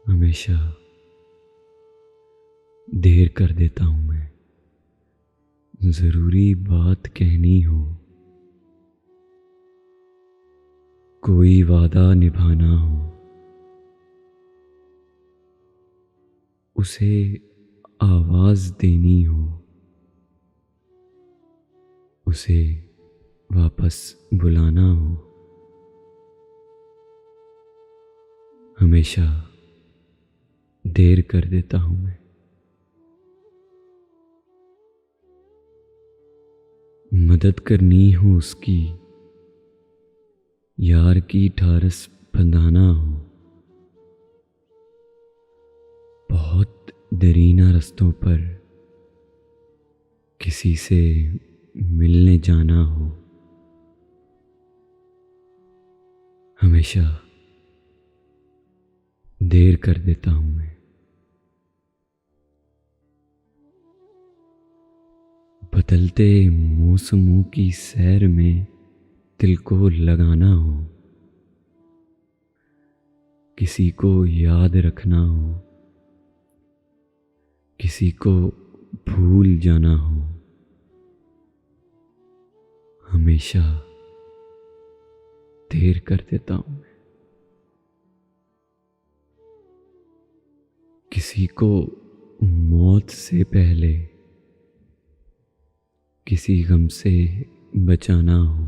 हमेशा देर कर देता हूँ मैं। ज़रूरी बात कहनी हो, कोई वादा निभाना हो, उसे आवाज़ देनी हो, उसे वापस बुलाना हो, हमेशा देर कर देता हूँ मैं। मदद करनी हो उसकी, यार की ठारस बंधाना हो, बहुत दरीना रास्तों पर किसी से मिलने जाना हो, हमेशा देर कर देता हूँ मैं। बदलते मौसमों की सैर में दिल को लगाना हो, किसी को याद रखना हो, किसी को भूल जाना हो, हमेशा देर कर देता हूँ मैं। किसी को मौत से पहले किसी गम से बचाना हो,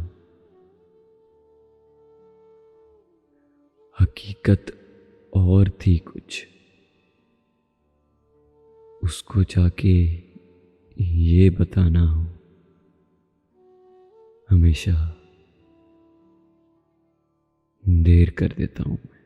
हकीकत और थी कुछ, उसको जाके ये बताना हो, हमेशा देर कर देता हूँ मैं।